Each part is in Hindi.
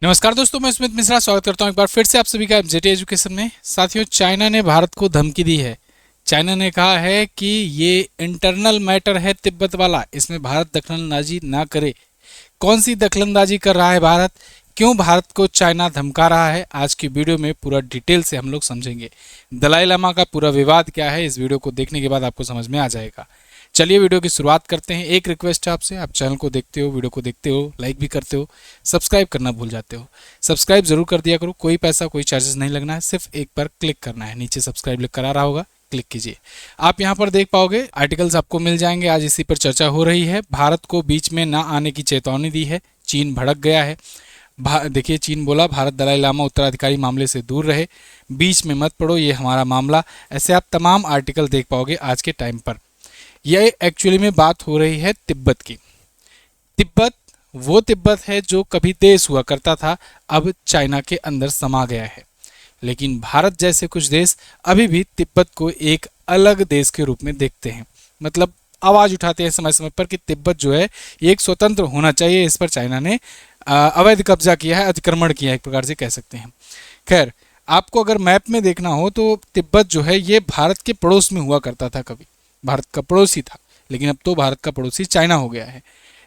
नमस्कार दोस्तों, मैं स्मित मिश्रा स्वागत करता हूं एक बार फिर से आप सभी का एमजेटी एजुकेशन में। साथियों, चाइना ने भारत को धमकी दी है। चाइना ने कहा है कि ये इंटरनल मैटर है तिब्बत वाला, इसमें भारत दखलंदाजी ना करे। कौन सी दखलंदाजी कर रहा है भारत, क्यों भारत को चाइना धमका रहा है, आज की वीडियो में पूरा डिटेल से हम लोग समझेंगे। दलाई लामा का पूरा विवाद क्या है, इस वीडियो को देखने के बाद आपको समझ में आ जाएगा। चलिए वीडियो की शुरुआत करते हैं। एक रिक्वेस्ट है आपसे, आप चैनल को देखते हो, वीडियो को देखते हो, लाइक भी करते हो, सब्सक्राइब करना भूल जाते हो। सब्सक्राइब जरूर कर दिया करो, कोई पैसा कोई चार्जेस नहीं लगना है, सिर्फ एक बार क्लिक करना है। नीचे सब्सक्राइब लिख कर आ रहा होगा, क्लिक कीजिए। आप यहाँ पर देख पाओगे आर्टिकल्स आपको मिल जाएंगे। आज इसी पर चर्चा हो रही है। भारत को बीच में ना आने की चेतावनी दी है, चीन भड़क गया है। देखिए, चीन बोला भारत दलाई लामा उत्तराधिकारी मामले से दूर रहे, बीच में मत पड़ो, ये हमारा मामला। ऐसे आप तमाम आर्टिकल देख पाओगे आज के टाइम पर। यह एक्चुअली में बात हो रही है तिब्बत की। तिब्बत वो तिब्बत है जो कभी देश हुआ करता था, अब चाइना के अंदर समा गया है। लेकिन भारत जैसे कुछ देश अभी भी तिब्बत को एक अलग देश के रूप में देखते हैं, मतलब आवाज उठाते हैं समय समय पर कि तिब्बत जो है ये एक स्वतंत्र होना चाहिए। इस पर चाइना ने अवैध कब्जा किया है, अतिक्रमण किया है, एक प्रकार से कह सकते हैं। खैर, आपको अगर मैप में देखना हो तो तिब्बत जो है ये भारत के पड़ोस में हुआ करता था, कभी भारत का पड़ोसी था, लेकिन अब तो भारत का पड़ोसी चाइना हो गया है।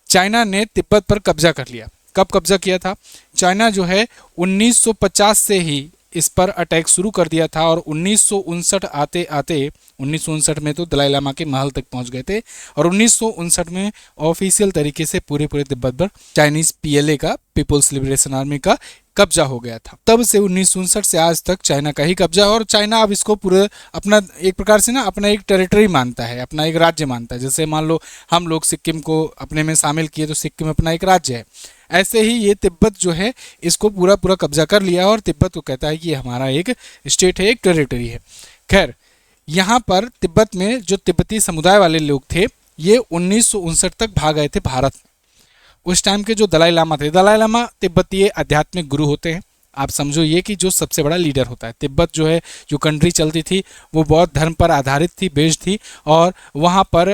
चाइना ने तिब्बत पर कब्जा कर लिया। कब कब्जा किया था? चाइना जो है 1950 से ही इस पर अटैक शुरू कर दिया था, और 1959 आते आते 1959 में तो दलाई लामा के महल तक पहुंच गए थे, और 1959 में ऑफिशियल तरीके से पूरे पूरे तिब्बत पर चाइनीज पीएलए का, पीपुल्स लिबरेशन आर्मी का कब्जा हो गया था। तब से 1959 से आज तक चाइना का ही कब्जा है, और चाइना अब इसको पूरे अपना एक प्रकार से ना अपना एक टेरिटरी मानता है, अपना एक राज्य मानता है। जैसे मान लो हम लोग सिक्किम को अपने में शामिल किए तो सिक्किम अपना एक राज्य है, ऐसे ही ये तिब्बत जो है इसको पूरा पूरा कब्जा कर लिया, और तिब्बत को कहता है कि ये हमारा एक स्टेट है, एक टेरिटरी है। खैर, यहाँ पर तिब्बत में जो तिब्बती समुदाय वाले लोग थे ये 1959 तक भाग गए थे भारत में। उस टाइम के जो दलाई लामा थे, दलाई लामा तिब्बतीय आध्यात्मिक गुरु होते हैं। आप समझो ये कि जो सबसे बड़ा लीडर होता है। तिब्बत जो है, जो कंट्री चलती थी वो बौद्ध धर्म पर आधारित थी, बेस्ड थी, और वहाँ पर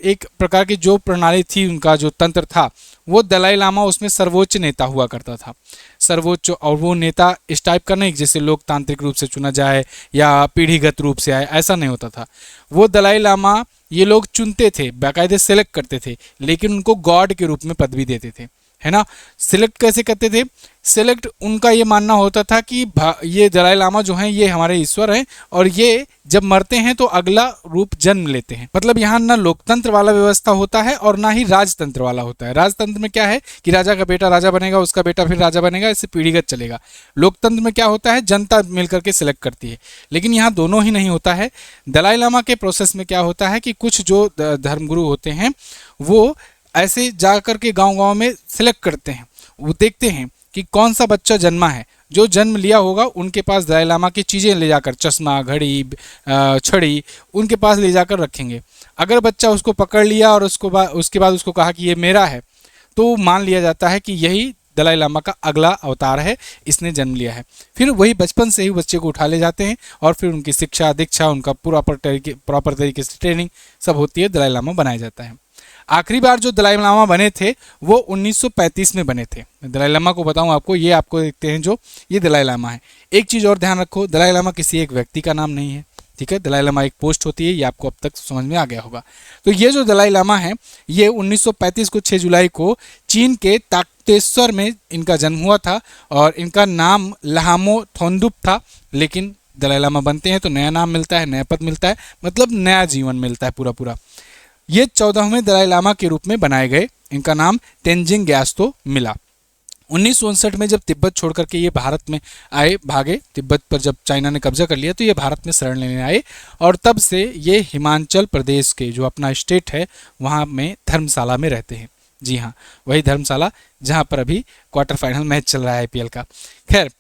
एक प्रकार की जो प्रणाली थी, उनका जो तंत्र था, वो दलाई लामा उसमें सर्वोच्च नेता हुआ करता था। सर्वोच्च, और वो नेता इस टाइप का नहीं जैसे लोकतांत्रिक रूप से चुना जाए या पीढ़ीगत रूप से आए, ऐसा नहीं होता था। वो दलाई लामा ये लोग चुनते थे, बाकायदे सेलेक्ट करते थे, लेकिन उनको गॉड के रूप में पदवी देते थे, है ना। सिलेक्ट कैसे करते थे? सिलेक्ट उनका ये मानना होता था कि ये दलाई लामा जो हैं ये हमारे ईश्वर हैं, और ये जब मरते हैं तो अगला रूप जन्म लेते हैं। मतलब यहाँ ना लोकतंत्र वाला व्यवस्था होता है और ना ही राजतंत्र वाला होता है। राजतंत्र में क्या है कि राजा का बेटा राजा बनेगा, उसका बेटा फिर राजा बनेगा, इससे पीढ़ीगत चलेगा। लोकतंत्र में क्या होता है, जनता मिलकर के सिलेक्ट करती है। लेकिन यहाँ दोनों ही नहीं होता है। दलाई लामा के प्रोसेस में क्या होता है कि कुछ जो धर्मगुरु होते हैं वो ऐसे जाकर के गांव-गांव में सिलेक्ट करते हैं। वो देखते हैं कि कौन सा बच्चा जन्मा है, जो जन्म लिया होगा उनके पास दलाई लामा की चीज़ें ले जाकर, चश्मा, घड़ी, छड़ी, उनके पास ले जाकर रखेंगे। अगर बच्चा उसको पकड़ लिया और उसके बाद उसको कहा कि ये मेरा है, तो मान लिया जाता है कि यही दलाई लामा का अगला अवतार है, इसने जन्म लिया है। फिर वही बचपन से ही बच्चे को उठा ले जाते हैं, और फिर उनकी शिक्षा दीक्षा, उनका प्रॉपर तरीके से ट्रेनिंग सब होती है, दलाई लामा बनाया जाता है। आखिरी बार जो दलाई लामा बने थे वो 1935 में बने थे। दलाई लामा को बताऊं आपको, ये आपको देखते हैं जो ये दलाई लामा है। एक चीज़ और ध्यान रखो, दलाई लामा किसी एक व्यक्ति का नाम नहीं है, ठीक है। दलाई लामा एक पोस्ट होती है, ये आपको अब तक समझ में आ गया होगा। तो ये जो दलाई लामा है ये 1935 को 6 जुलाई को चीन के ताक्तेश्वर में इनका जन्म हुआ था, और इनका नाम लहामो थोंदुप था। लेकिन दलाई लामा बनते हैं तो नया नाम मिलता है, नया पद मिलता है, मतलब नया जीवन मिलता है पूरा पूरा। ये 14वें दलाई लामा के रूप में बनाए गए। इनका नाम तेंजिंग ग्यात्सो मिला। 1959 में जब तिब्बत छोड़ करके ये भारत में आए, भागे तिब्बत पर, जब चाइना ने कब्जा कर लिया तो ये भारत में शरण लेने आए, और तब से ये हिमाचल प्रदेश के जो अपना स्टेट है वहाँ में धर्मशाला में रहते हैं। जी हाँ, वही धर्मशाला जहाँ पर अभी क्वार्टर फाइनल मैच चल रहा है आईपीएल का। खैर,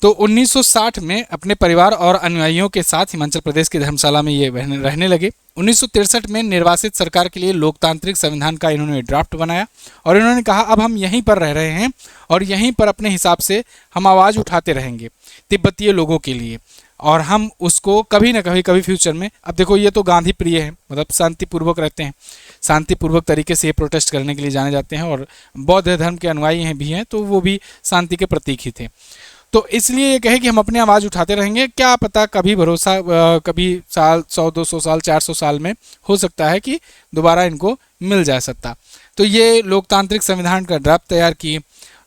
तो 1960 में अपने परिवार और अनुयायियों के साथ हिमाचल प्रदेश के धर्मशाला में ये रहने लगे। 1963 में निर्वासित सरकार के लिए लोकतांत्रिक संविधान का इन्होंने ड्राफ्ट बनाया, और इन्होंने कहा अब हम यहीं पर रह रहे हैं और यहीं पर अपने हिसाब से हम आवाज़ उठाते रहेंगे तिब्बतीय लोगों के लिए। और हम उसको कभी ना कभी कभी फ्यूचर में, अब देखो ये तो गांधी प्रिय है, मतलब शांतिपूर्वक रहते हैं, शांतिपूर्वक तरीके से ये प्रोटेस्ट करने के लिए जाने जाते हैं, और बौद्ध धर्म के अनुयायी हैं भी हैं, तो वो भी शांति के प्रतीक ही थे। तो इसलिए ये कहे कि हम अपनी आवाज़ उठाते रहेंगे, क्या पता कभी भरोसा कभी साल 100-200 साल 400 साल में हो सकता है कि दोबारा इनको मिल जाए सत्ता। तो ये लोकतांत्रिक संविधान का ड्राफ्ट तैयार किए।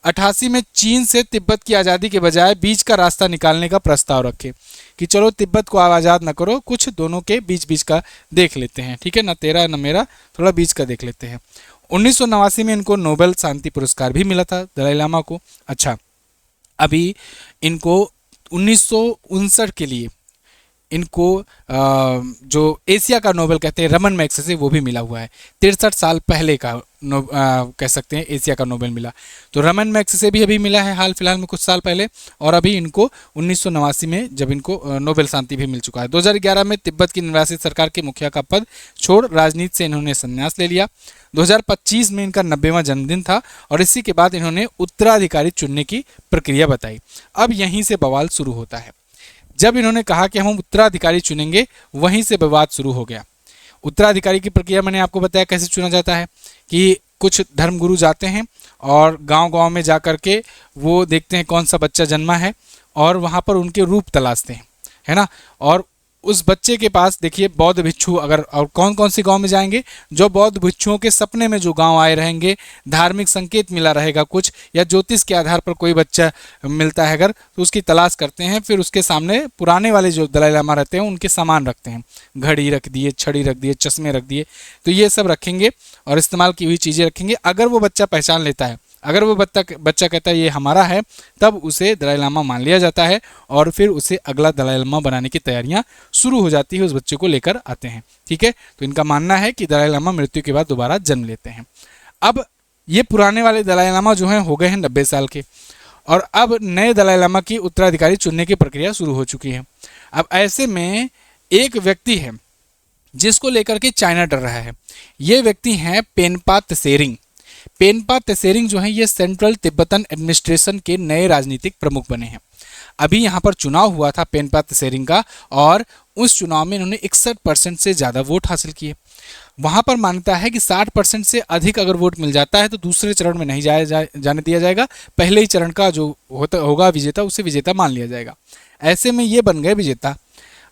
88 में चीन से तिब्बत की आज़ादी के बजाय बीच का रास्ता निकालने का प्रस्ताव रखे कि चलो तिब्बत को आज़ाद न करो, कुछ दोनों के बीच बीच का देख लेते हैं, ठीक है, ना तेरा न मेरा, थोड़ा बीच का देख लेते हैं। 1989 में इनको नोबेल शांति पुरस्कार भी मिला था दलाई लामा को। अच्छा, अभी इनको 1959 के लिए इनको जो एशिया का नोबेल कहते हैं रमन मैग्सेसे, वो भी मिला हुआ है। 63 साल पहले का कह सकते हैं एशिया का नोबेल मिला। तो रमन मैग्सेसे भी अभी मिला है हाल फिलहाल में कुछ साल पहले, और अभी इनको 1989 में जब इनको नोबेल शांति भी मिल चुका है। 2011 में तिब्बत की निर्वासित सरकार के मुखिया का पद छोड़ राजनीति से इन्होंने संन्यास ले लिया। 2025 में इनका 90वां जन्मदिन था, और इसी के बाद इन्होंने उत्तराधिकारी चुनने की प्रक्रिया बताई। अब यहीं से बवाल शुरू होता है। जब इन्होंने कहा कि हम उत्तराधिकारी चुनेंगे, वहीं से विवाद शुरू हो गया। उत्तराधिकारी की प्रक्रिया मैंने आपको बताया कैसे चुना जाता है कि कुछ धर्मगुरु जाते हैं और गांव-गांव में जा कर के वो देखते हैं कौन सा बच्चा जन्मा है, और वहाँ पर उनके रूप तलाशते हैं, है ना। और उस बच्चे के पास देखिए बौद्ध भिक्षु, अगर और कौन कौन सी गांव में जाएंगे, जो बौद्ध भिक्षुओं के सपने में जो गांव आए रहेंगे, धार्मिक संकेत मिला रहेगा कुछ, या ज्योतिष के आधार पर कोई बच्चा मिलता है अगर, तो उसकी तलाश करते हैं। फिर उसके सामने पुराने वाले जो दलाई लामा रहते हैं उनके सामान रखते हैं, घड़ी रख दिए, छड़ी रख दिए, चश्मे रख दिए, तो ये सब रखेंगे और इस्तेमाल की हुई चीज़ें रखेंगे। अगर वो बच्चा पहचान लेता है, अगर वो बच्चा कहता है ये हमारा है, तब उसे दलाई लामा मान लिया जाता है, और फिर उसे अगला दलाई लामा बनाने की तैयारियां शुरू हो जाती है, उस बच्चे को लेकर आते हैं, ठीक है। तो इनका मानना है कि दलाई लामा मृत्यु के बाद दोबारा जन्म लेते हैं। अब ये पुराने वाले दलाई लामा जो हैं हो गए हैं 90 साल के, और अब नए दलाई लामा की उत्तराधिकारी चुनने की प्रक्रिया शुरू हो चुकी है। अब ऐसे में एक व्यक्ति है जिसको लेकर के चाइना डर रहा है। ये व्यक्ति हैं पेनपा त्सेरिंग। पेनपा त्सेरिंग जो है ये सेंट्रल तिब्बतन एडमिनिस्ट्रेशन के नए राजनीतिक प्रमुख बने हैं। अभी यहाँ पर चुनाव हुआ था पेनपा त्सेरिंग का, और उस चुनाव में इन्होंने 61% से ज़्यादा वोट हासिल किए। वहाँ पर मान्यता है कि 60% से अधिक अगर वोट मिल जाता है तो दूसरे चरण में नहीं जाने दिया जाएगा, पहले ही चरण का जो होगा विजेता, उसे विजेता मान लिया जाएगा। ऐसे में ये बन गए विजेता।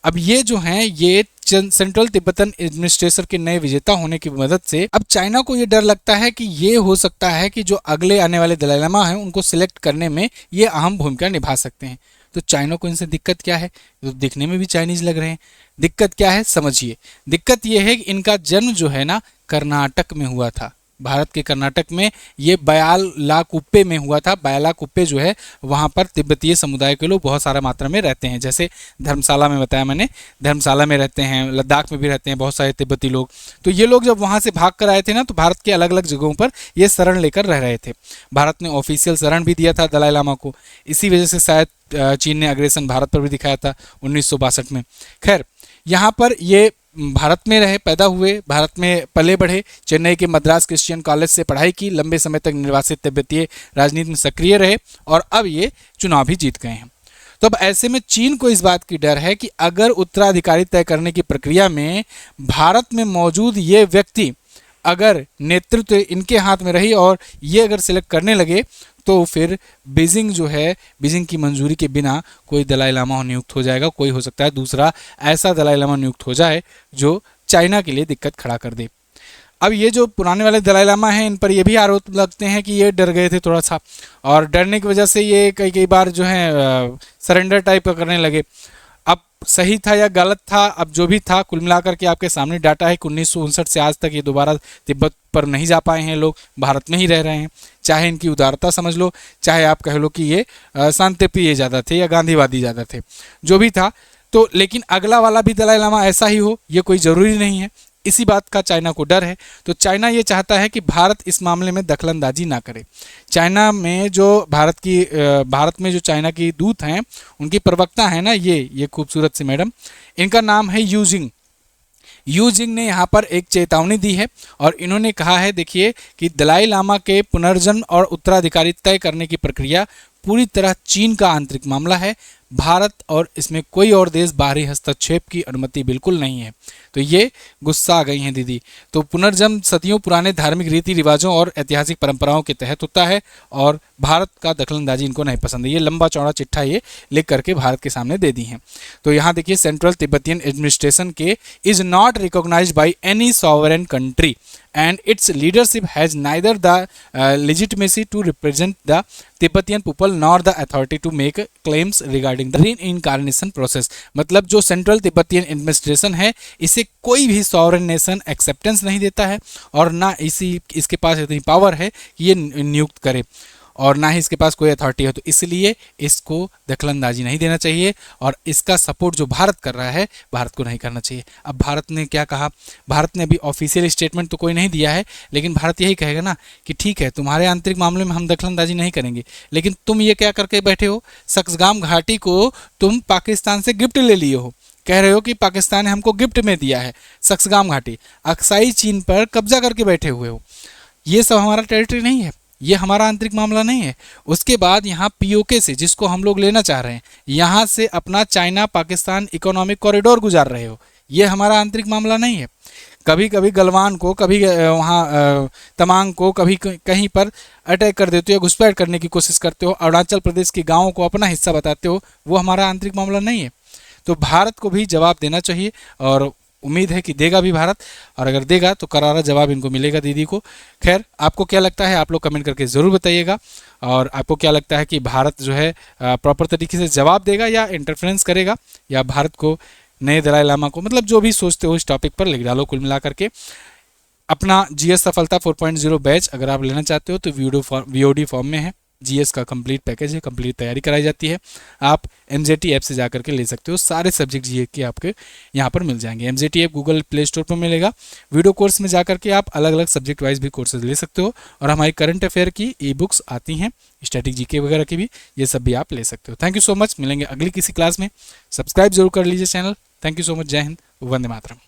अब ये जो हैं ये सेंट्रल तिब्बतन एडमिनिस्ट्रेशन के नए विजेता होने की मदद से अब चाइना को ये डर लगता है कि ये हो सकता है कि जो अगले आने वाले दलाई लामा हैं उनको सिलेक्ट करने में ये अहम भूमिका निभा सकते हैं। तो चाइना को इनसे दिक्कत क्या है? तो दिखने में भी चाइनीज लग रहे हैं। दिक्कत क्या है समझिए। दिक्कत ये है कि इनका जन्म जो है ना कर्नाटक में हुआ था, भारत के कर्नाटक में। ये बयालाकुप्पे में हुआ था। बयालाकुप्पे जो है वहाँ पर तिब्बतीय समुदाय के लोग बहुत सारा मात्रा में रहते हैं, जैसे धर्मशाला में बताया मैंने, धर्मशाला में रहते हैं, लद्दाख में भी रहते हैं बहुत सारे तिब्बती लोग। तो ये लोग जब वहाँ से भाग कर आए थे ना, तो भारत के अलग अलग जगहों पर ये शरण लेकर रह रहे थे। भारत ने ऑफिशियल शरण भी दिया था दलाई लामा को, इसी वजह से शायद चीन ने अग्रेसन भारत पर भी दिखाया था 1962 में। खैर, यहाँ पर ये भारत में रहे, पैदा हुए, भारत में पले बढ़े, चेन्नई के मद्रास क्रिश्चियन कॉलेज से पढ़ाई की, लंबे समय तक निर्वासित तिब्बतीय राजनीति में सक्रिय रहे, और अब ये चुनाव भी जीत गए हैं। तो अब ऐसे में चीन को इस बात की डर है कि अगर उत्तराधिकारी तय करने की प्रक्रिया में भारत में मौजूद ये व्यक्ति अगर नेतृत्व इनके हाथ में रही और ये अगर सिलेक्ट करने लगे, तो फिर बीजिंग जो है, बीजिंग की मंजूरी के बिना कोई दलाई लामा नियुक्त हो जाएगा। कोई हो सकता है दूसरा ऐसा दलाई लामा नियुक्त हो जाए जो चाइना के लिए दिक्कत खड़ा कर दे। अब ये जो पुराने वाले दलाई लामा हैं, इन पर ये भी आरोप लगते हैं कि ये डर गए थे थोड़ा सा, और डरने की वजह से ये कई बार जो है सरेंडर टाइप का करने लगे। अब सही था या गलत था, अब जो भी था, कुल मिलाकर के आपके सामने डाटा है कि 1959 से आज तक ये दोबारा तिब्बत पर नहीं जा पाए हैं लोग, भारत में ही रह रहे हैं। चाहे इनकी उदारता समझ लो, चाहे आप कह लो कि ये शांतिप्रिय ज़्यादा थे या गांधीवादी ज़्यादा थे, जो भी था। तो लेकिन अगला वाला भी दलाई लामा ऐसा ही हो, ये कोई ज़रूरी नहीं है। इसी बात का चाइना को डर है। तो चाइना ये चाहता है कि भारत इस मामले में दखलंदाजी ना करे। चाइना में जो भारत में जो चाइना की दूत हैं, उनकी प्रवक्ता है ना ये खूबसूरत सी मैडम, इनका नाम है यूजिंग। यूजिंग ने यहाँ पर एक चेतावनी दी है, और इन्होंने कहा है देखिए कि दलाई लामा के पुनर्जन्म और उत्तराधिकारी तय करने की प्रक्रिया पूरी तरह चीन का आंतरिक मामला है। भारत और इसमें कोई और देश बाहरी हस्तक्षेप की अनुमति बिल्कुल नहीं है। तो ये गुस्सा आ गई हैं दीदी। तो पुनर्जन्म सदियों पुराने धार्मिक रीति रिवाजों और ऐतिहासिक परंपराओं के तहत होता है और भारत का दखलंदाजी इनको नहीं पसंद है। ये लंबा चौड़ा चिट्ठा ये लिख करके भारत के सामने दे दी हैं। तो यहाँ देखिए, सेंट्रल तिब्बतियन एडमिनिस्ट्रेशन के is not recognised by any sovereign country and its leadership has neither the legitimacy to represent the Tibetan people nor the authority to make claims regarding the reincarnation process। मतलब जो सेंट्रल तिब्बतियन एडमिनिस्ट्रेशन है, इसे कोई भी सॉवरेन नेशन एक्सेप्टेंस नहीं देता है और ना इसके पास इतनी पावर है कि ये नियुक्त करे और ना ही इसके पास कोई अथॉरिटी है। तो इसलिए इसको दखलंदाजी नहीं देना चाहिए और इसका सपोर्ट जो भारत कर रहा है, भारत को नहीं करना चाहिए। अब भारत ने क्या कहा? भारत ने अभी ऑफिशियल स्टेटमेंट तो कोई नहीं दिया है, लेकिन भारत यही कहेगा ना कि ठीक है, तुम्हारे आंतरिक मामले में हम दखलंदाजी नहीं करेंगे, लेकिन तुम ये क्या करके बैठे हो? सक्सगाम घाटी को तुम पाकिस्तान से गिफ्ट ले लिए हो, कह रहे हो कि पाकिस्तान ने हमको गिफ्ट में दिया है सक्सगाम घाटी। अक्साई चीन पर कब्जा करके बैठे हुए हो। ये सब हमारा टेरिटरी नहीं है, ये हमारा आंतरिक मामला नहीं है। उसके बाद यहाँ पीओके से, जिसको हम लोग लेना चाह रहे हैं, यहाँ से अपना चाइना पाकिस्तान इकोनॉमिक कॉरिडोर गुजार रहे हो, ये हमारा आंतरिक मामला नहीं है। कभी कभी गलवान को, कभी वहाँ तमांग को, कभी कहीं पर अटैक कर देते हो, घुसपैठ करने की कोशिश करते हो, अरुणाचल प्रदेश के गाँवों को अपना हिस्सा बताते हो, वो हमारा आंतरिक मामला नहीं है। तो भारत को भी जवाब देना चाहिए और उम्मीद है कि देगा भी भारत, और अगर देगा तो करारा जवाब इनको मिलेगा दीदी को। खैर, आपको क्या लगता है आप लोग कमेंट करके ज़रूर बताइएगा। और आपको क्या लगता है कि भारत जो है प्रॉपर तरीके से जवाब देगा या इंटरफेरेंस करेगा, या भारत को नए दलाई लामा को, मतलब जो भी सोचते हो इस टॉपिक पर लिख डालो। कुल मिला करके अपना जीएस सफलता 4.0 बैच अगर आप लेना चाहते हो तो वीओडी फॉर्म में है। जीएस का कंप्लीट पैकेज है, कंप्लीट तैयारी कराई जाती है। आप एमजेटी ऐप से जा करके ले सकते हो, सारे सब्जेक्ट जीएस के आपके यहाँ पर मिल जाएंगे। MJT app Google play store पर मिलेगा। वीडियो कोर्स में जा करके आप अलग अलग सब्जेक्ट वाइज भी कोर्सेज ले सकते हो, और हमारी करंट अफेयर की ई बुक्स आती हैं, स्टैटिक जीके वगैरह की भी, ये सब भी आप ले सकते हो। थैंक यू सो मच, मिलेंगे अगली किसी क्लास में। सब्सक्राइब जरूर कर लीजिए channel. Thank you so much, जय हिंद, वंदे मातरम।